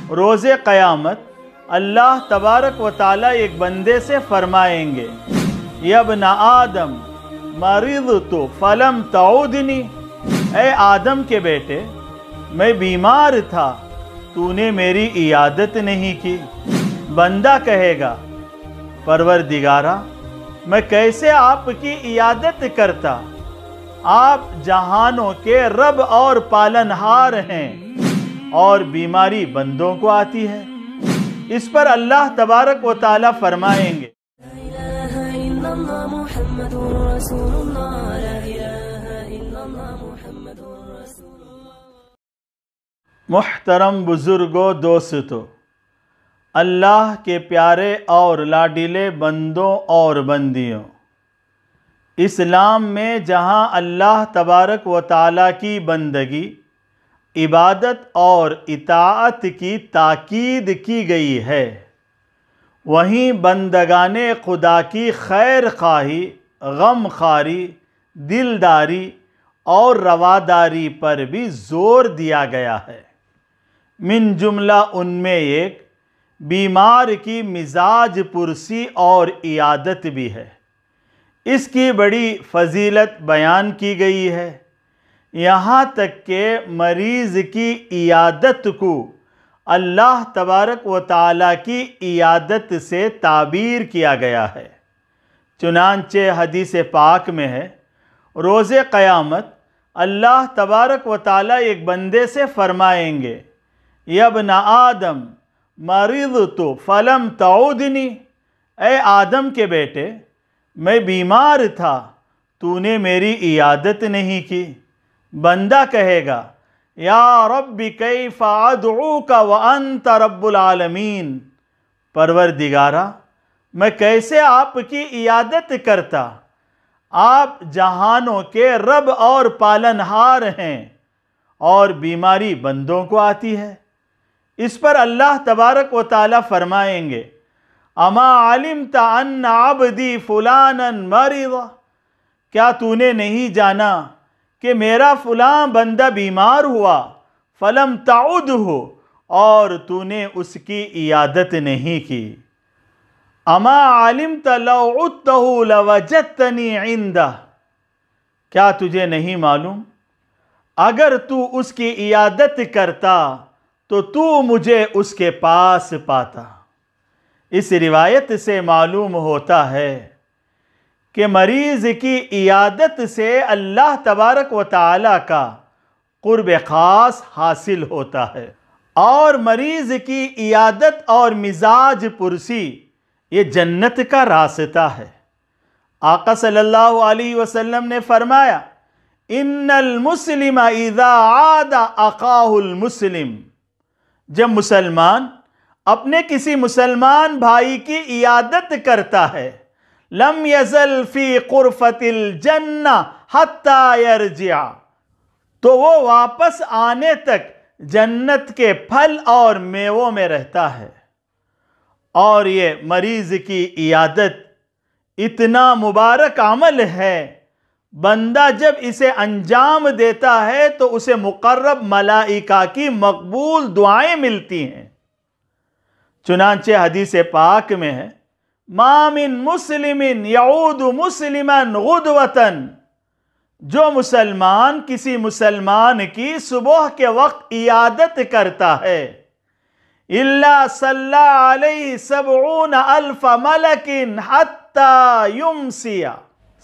روز قیامت اللہ تبارک و تعالیٰ ایک بندے سے فرمائیں گے، یا ابن آدم مرضت فلم تعودنی، اے آدم کے بیٹے میں بیمار تھا تو نے میری عیادت نہیں کی۔ بندہ کہے گا، پروردگارا میں کیسے آپ کی عیادت کرتا، آپ جہانوں کے رب اور پالنہار ہیں اور بیماری بندوں کو آتی ہے۔ اس پر اللہ تبارک و تعالیٰ فرمائیں گے، محترم بزرگوں، دوستو، اللہ کے پیارے اور لاڈلے بندوں اور بندیوں، اسلام میں جہاں اللہ تبارک و تعالیٰ کی بندگی، عبادت اور اطاعت کی تاکید کی گئی ہے، وہیں بندگان خدا کی خیر خواہی، غم خواری، دلداری اور رواداری پر بھی زور دیا گیا ہے۔ من جملہ ان میں ایک بیمار کی مزاج پرسی اور عیادت بھی ہے۔ اس کی بڑی فضیلت بیان کی گئی ہے، یہاں تک کہ مریض کی عیادت کو اللہ تبارک و تعالیٰ کی عیادت سے تعبیر کیا گیا ہے۔ چنانچہ حدیث پاک میں ہے، روز قیامت اللہ تبارک و تعالیٰ ایک بندے سے فرمائیں گے، یا ابن آدم مرضت فلم تعودنی، اے آدم کے بیٹے میں بیمار تھا تو نے میری عیادت نہیں کی۔ بندہ کہے گا، یا رب کیف ادعوک وانت رب العالمین، پروردگارا میں کیسے آپ کی عیادت کرتا، آپ جہانوں کے رب اور پالنہار ہیں اور بیماری بندوں کو آتی ہے۔ اس پر اللہ تبارک و تعالیٰ فرمائیں گے، اما علمت ان عبدی فلانا مرض، کیا تو نے نہیں جانا کہ میرا فلاں بندہ بیمار ہوا، فلم تعودہ، اور تو نے اس کی عیادت نہیں کی۔ اما علمت لو عدتہ لوجدتنی عندہ، کیا تجھے نہیں معلوم اگر تو اس کی عیادت کرتا تو مجھے اس کے پاس پاتا۔ اس روایت سے معلوم ہوتا ہے کہ مریض کی عیادت سے اللہ تبارک و تعالیٰ کا قرب خاص حاصل ہوتا ہے، اور مریض کی عیادت اور مزاج پرسی یہ جنت کا راستہ ہے۔ آقا صلی اللہ علیہ وسلم نے فرمایا، ان المسلم اذا عاد اخاہ المسلم، جب مسلمان اپنے کسی مسلمان بھائی کی عیادت کرتا ہے، لم یزل فی قرفۃ الجنہ حتی یرجع، تو وہ واپس آنے تک جنت کے پھل اور میووں میں رہتا ہے۔ اور یہ مریض کی عیادت اتنا مبارک عمل ہے، بندہ جب اسے انجام دیتا ہے تو اسے مقرب ملائکہ کی مقبول دعائیں ملتی ہیں۔ چنانچہ حدیث پاک میں ہے، ما من مسلم یعود مسلما غدوۃ، جو مسلمان کسی مسلمان کی صبح کے وقت عیادت کرتا ہے، الا صلی علیہ 70,000 ملک حتی یمسی،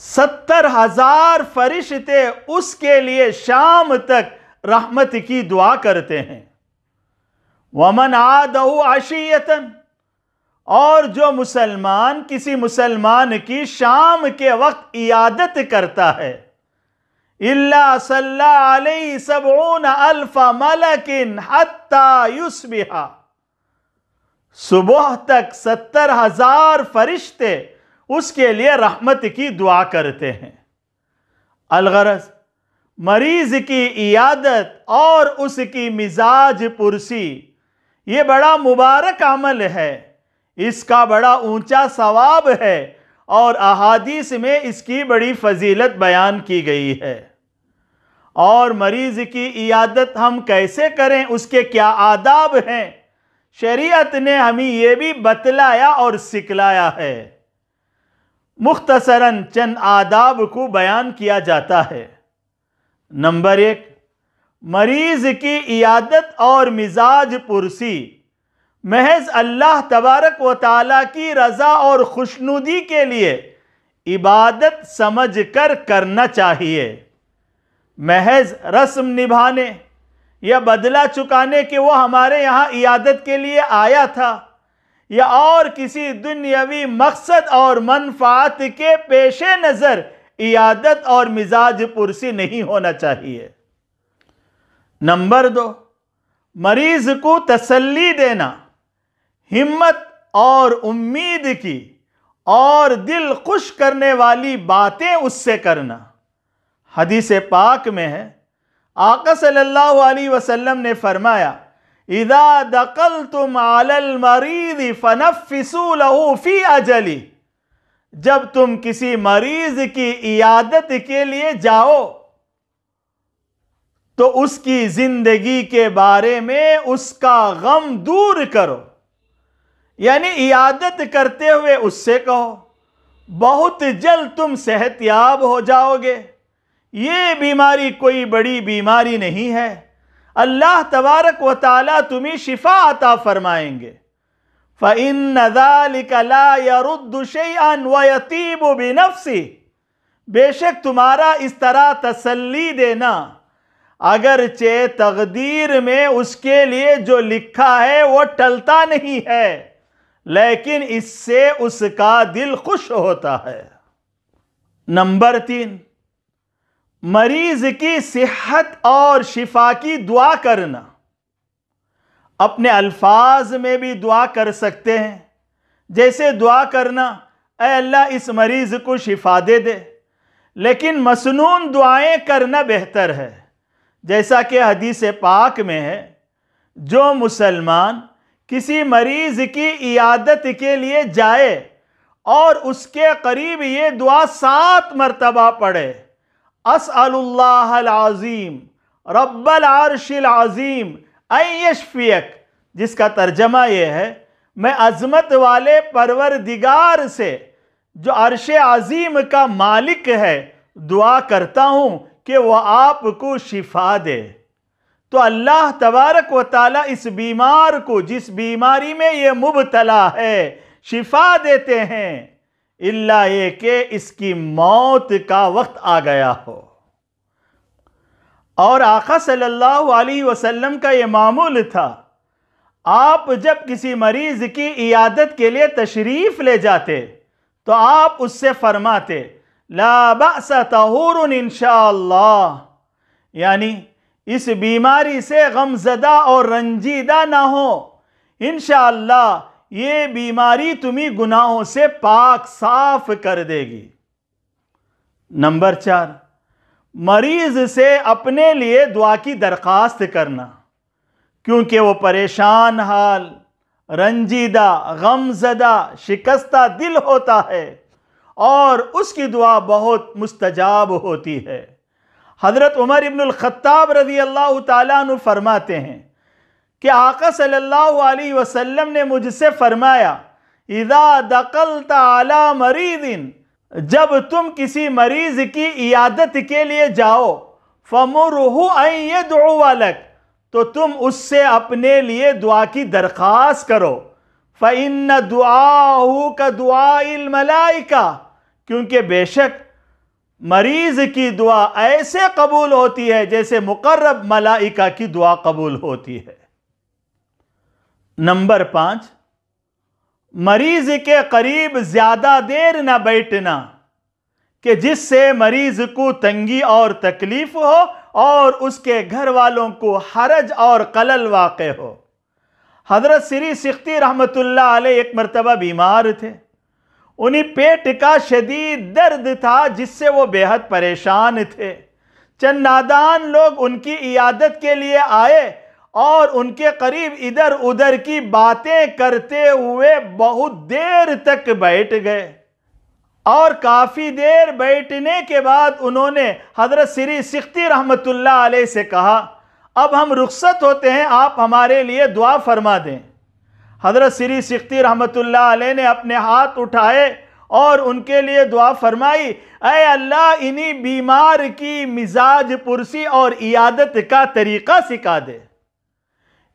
70,000 فرشتے اس کے لیے شام تک رحمت کی دعا کرتے ہیں۔ ومن عادہ عشیۃ، اور جو مسلمان کسی مسلمان کی شام کے وقت عیادت کرتا ہے، الا صلی علیہ 70,000 ملک حتی یصبح، صبح تک 70,000 فرشتے اس کے لیے رحمت کی دعا کرتے ہیں۔ الغرض مریض کی عیادت اور اس کی مزاج پرسی یہ بڑا مبارک عمل ہے، اس کا بڑا اونچا ثواب ہے، اور احادیث میں اس کی بڑی فضیلت بیان کی گئی ہے۔ اور مریض کی عیادت ہم کیسے کریں، اس کے کیا آداب ہیں، شریعت نے ہمیں یہ بھی بتلایا اور سکھلایا ہے۔ مختصراً چند آداب کو بیان کیا جاتا ہے۔ نمبر 1، مریض کی عیادت اور مزاج پرسی محض اللہ تبارک و تعالیٰ کی رضا اور خوشنودی کے لیے عبادت سمجھ کر کرنا چاہیے۔ محض رسم نبھانے یا بدلہ چکانے کہ وہ ہمارے یہاں عیادت کے لیے آیا تھا، یا اور کسی دنیاوی مقصد اور منفعت کے پیش نظر عیادت اور مزاج پرسی نہیں ہونا چاہیے۔ نمبر 2، مریض کو تسلی دینا، ہمت اور امید کی اور دل خوش کرنے والی باتیں اس سے کرنا۔ حدیث پاک میں ہے، آقا صلی اللہ علیہ وسلم نے فرمایا، اذا دقلتم علی المریض فنفسوا له فی اجلی، جب تم کسی مریض کی عیادت کے لیے جاؤ تو اس کی زندگی کے بارے میں اس کا غم دور کرو، یعنی عیادت کرتے ہوئے اس سے کہو بہت جلد تم صحت یاب ہو جاؤ گے، یہ بیماری کوئی بڑی بیماری نہیں ہے، اللہ تبارک و تعالیٰ تمہیں شفا عطا فرمائیں گے۔ فَإِنَّ ذَلِكَ لَا يَرُدُّ شَيْئًا وَيَطِيبُ بِنَفْسِهِ، بے شک تمہارا اس طرح تسلی دینا اگرچہ تقدیر میں اس کے لیے جو لکھا ہے وہ ٹلتا نہیں ہے، لیکن اس سے اس کا دل خوش ہوتا ہے۔ نمبر 3، مریض کی صحت اور شفا کی دعا کرنا۔ اپنے الفاظ میں بھی دعا کر سکتے ہیں، جیسے دعا کرنا اے اللہ اس مریض کو شفا دے دے، لیکن مسنون دعائیں کرنا بہتر ہے، جیسا کہ حدیث پاک میں ہے، جو مسلمان کسی مریض کی عیادت کے لیے جائے اور اس کے قریب یہ دعا 7 مرتبہ پڑھے، اسأل اللہ العظیم رب العرش العظیم ان یشفیک، جس کا ترجمہ یہ ہے، میں عظمت والے پروردگار سے جو عرش عظیم کا مالک ہے دعا کرتا ہوں کہ وہ آپ کو شفا دے۔ تو اللہ تبارک و تعالیٰ اس بیمار کو جس بیماری میں یہ مبتلا ہے شفا دیتے ہیں، اللہ یہ کہ اس کی موت کا وقت آ گیا ہو۔ اور آقا صلی اللہ علیہ وسلم کا یہ معمول تھا، آپ جب کسی مریض کی عیادت کے لیے تشریف لے جاتے تو آپ اس سے فرماتے لا بأس طہور انشاءاللہ، یعنی اس بیماری سے غمزدہ اور رنجیدہ نہ ہو، انشاءاللہ یہ بیماری تمہیں گناہوں سے پاک صاف کر دے گی۔ نمبر 4، مریض سے اپنے لیے دعا کی درخواست کرنا، کیونکہ وہ پریشان حال، رنجیدہ، غمزدہ، شکستہ دل ہوتا ہے اور اس کی دعا بہت مستجاب ہوتی ہے۔ حضرت عمر ابن الخطاب رضی اللہ تعالیٰ عنہ فرماتے ہیں کہ آقا صلی اللہ علیہ وسلم نے مجھ سے فرمایا، اذا دقلت علی مریض، جب تم کسی مریض کی عیادت کے لیے جاؤ، فَمُرْهُ أَن يَدْعُوَ لَكَ، تو تم اس سے اپنے لیے دعا کی درخواست کرو، فَإِنَّ دُعَاهُ كَدُعَاءِ الْمَلَائِكَةِ، کیونکہ بے شک مریض کی دعا ایسے قبول ہوتی ہے جیسے مقرب ملائکہ کی دعا قبول ہوتی ہے۔ نمبر 5، مریض کے قریب زیادہ دیر نہ بیٹھنا کہ جس سے مریض کو تنگی اور تکلیف ہو اور اس کے گھر والوں کو حرج اور خلل واقع ہو۔ حضرت سری سختی رحمت اللہ علیہ ایک مرتبہ بیمار تھے، انہیں پیٹ کا شدید درد تھا جس سے وہ بے حد پریشان تھے۔ چند نادان لوگ ان کی عیادت کے لیے آئے اور ان کے قریب ادھر ادھر کی باتیں کرتے ہوئے بہت دیر تک بیٹھ گئے، اور کافی دیر بیٹھنے کے بعد انہوں نے حضرت سری سختی رحمت اللہ علیہ سے کہا، اب ہم رخصت ہوتے ہیں، آپ ہمارے لیے دعا فرما دیں۔ حضرت سری سختی رحمت اللہ علیہ نے اپنے ہاتھ اٹھائے اور ان کے لیے دعا فرمائی، اے اللہ انہی بیمار کی مزاج پرسی اور عیادت کا طریقہ سکھا دے۔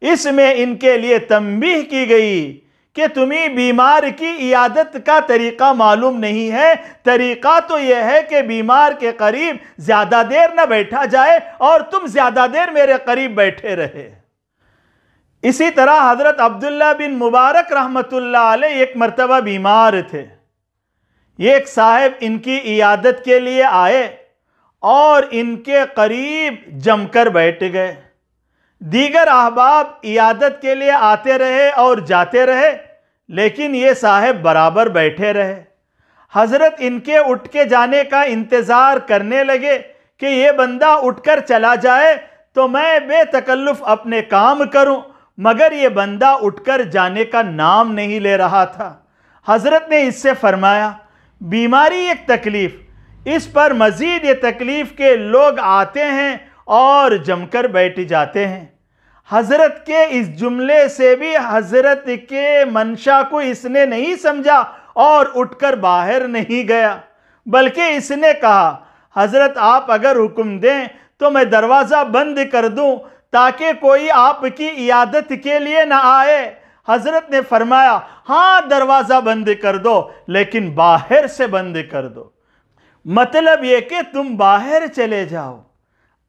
اس میں ان کے لیے تنبیہ کی گئی کہ تمہیں بیمار کی عیادت کا طریقہ معلوم نہیں ہے، طریقہ تو یہ ہے کہ بیمار کے قریب زیادہ دیر نہ بیٹھا جائے اور تم زیادہ دیر میرے قریب بیٹھے رہے۔ اسی طرح حضرت عبداللہ بن مبارک رحمت اللہ علیہ ایک مرتبہ بیمار تھے۔ ایک صاحب ان کی عیادت کے لیے آئے اور ان کے قریب جم کر بیٹھ گئے۔ دیگر احباب عیادت کے لیے آتے رہے اور جاتے رہے، لیکن یہ صاحب برابر بیٹھے رہے۔ حضرت ان کے اٹھ کے جانے کا انتظار کرنے لگے کہ یہ بندہ اٹھ کر چلا جائے تو میں بے تکلف اپنے کام کروں، مگر یہ بندہ اٹھ کر جانے کا نام نہیں لے رہا تھا۔ حضرت نے اس سے فرمایا، بیماری ایک تکلیف، اس پر مزید یہ تکلیف کہ لوگ آتے ہیں اور جم کر بیٹھ جاتے ہیں۔ حضرت کے اس جملے سے بھی حضرت کے منشا کو اس نے نہیں سمجھا اور اٹھ کر باہر نہیں گیا، بلکہ اس نے کہا، حضرت آپ اگر حکم دیں تو میں دروازہ بند کر دوں تاکہ کوئی آپ کی عیادت کے لیے نہ آئے۔ حضرت نے فرمایا، ہاں دروازہ بند کر دو، لیکن باہر سے بند کر دو۔ مطلب یہ کہ تم باہر چلے جاؤ۔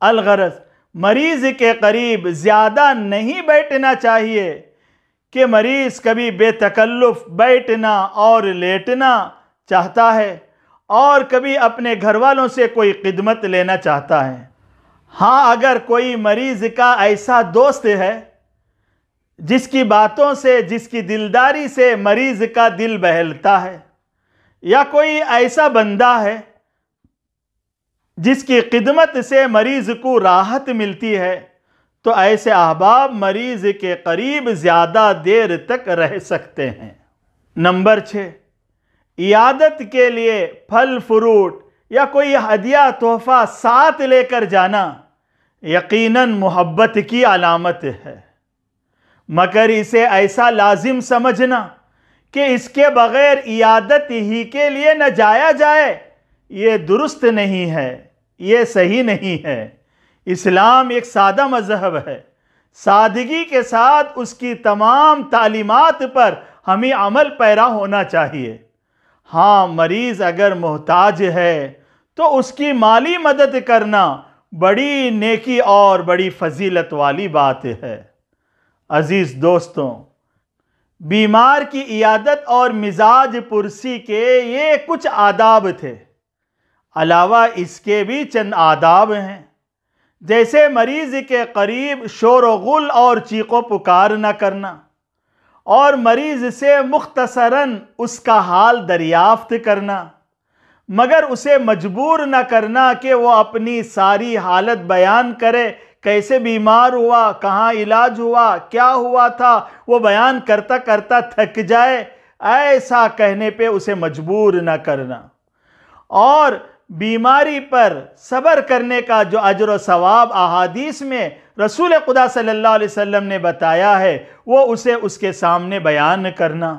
الغرض مریض کے قریب زیادہ نہیں بیٹھنا چاہیے کہ مریض کبھی بے تکلف بیٹھنا اور لیٹنا چاہتا ہے اور کبھی اپنے گھر والوں سے کوئی خدمت لینا چاہتا ہے۔ ہاں اگر کوئی مریض کا ایسا دوست ہے جس کی باتوں سے، جس کی دلداری سے مریض کا دل بہلتا ہے، یا کوئی ایسا بندہ ہے جس کی خدمت سے مریض کو راحت ملتی ہے، تو ایسے احباب مریض کے قریب زیادہ دیر تک رہ سکتے ہیں۔ نمبر 6، عیادت کے لیے پھل فروٹ یا کوئی ہدیہ تحفہ ساتھ لے کر جانا یقیناً محبت کی علامت ہے، مگر اسے ایسا لازم سمجھنا کہ اس کے بغیر عیادت ہی کے لیے نہ جایا جائے، یہ درست نہیں ہے، یہ صحیح نہیں ہے۔ اسلام ایک سادہ مذہب ہے، سادگی کے ساتھ اس کی تمام تعلیمات پر ہمیں عمل پیرا ہونا چاہیے۔ ہاں مریض اگر محتاج ہے تو اس کی مالی مدد کرنا بڑی نیکی اور بڑی فضیلت والی بات ہے۔ عزیز دوستوں، بیمار کی عیادت اور مزاج پرسی کے یہ کچھ آداب تھے۔ علاوہ اس کے بھی چند آداب ہیں، جیسے مریض کے قریب شور و غل اور چیخ و پکار نہ کرنا، اور مریض سے مختصراً اس کا حال دریافت کرنا، مگر اسے مجبور نہ کرنا کہ وہ اپنی ساری حالت بیان کرے، کیسے بیمار ہوا، کہاں علاج ہوا، کیا ہوا تھا، وہ بیان کرتا کرتا تھک جائے، ایسا کہنے پہ اسے مجبور نہ کرنا۔ اور بیماری پر صبر کرنے کا جو اجر و ثواب احادیث میں رسول خدا صلی اللہ علیہ وسلم نے بتایا ہے، وہ اسے اس کے سامنے بیان کرنا۔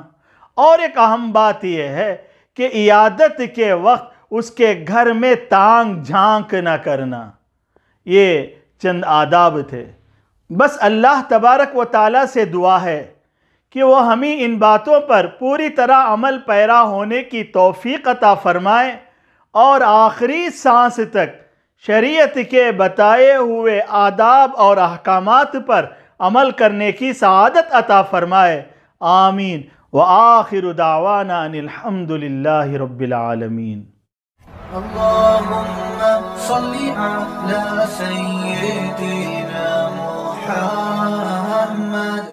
اور ایک اہم بات یہ ہے کہ عیادت کے وقت اس کے گھر میں تانگ جھانک نہ کرنا۔ یہ چند آداب تھے۔ بس اللہ تبارک و تعالیٰ سے دعا ہے کہ وہ ہمیں ان باتوں پر پوری طرح عمل پیرا ہونے کی توفیق عطا فرمائے اور آخری سانس تک شریعت کے بتائے ہوئے آداب اور احکامات پر عمل کرنے کی سعادت عطا فرمائے۔ آمین۔ وآخر دعوانا ان الحمد للہ رب العالمین۔ اللهم صل على سيدنا محمد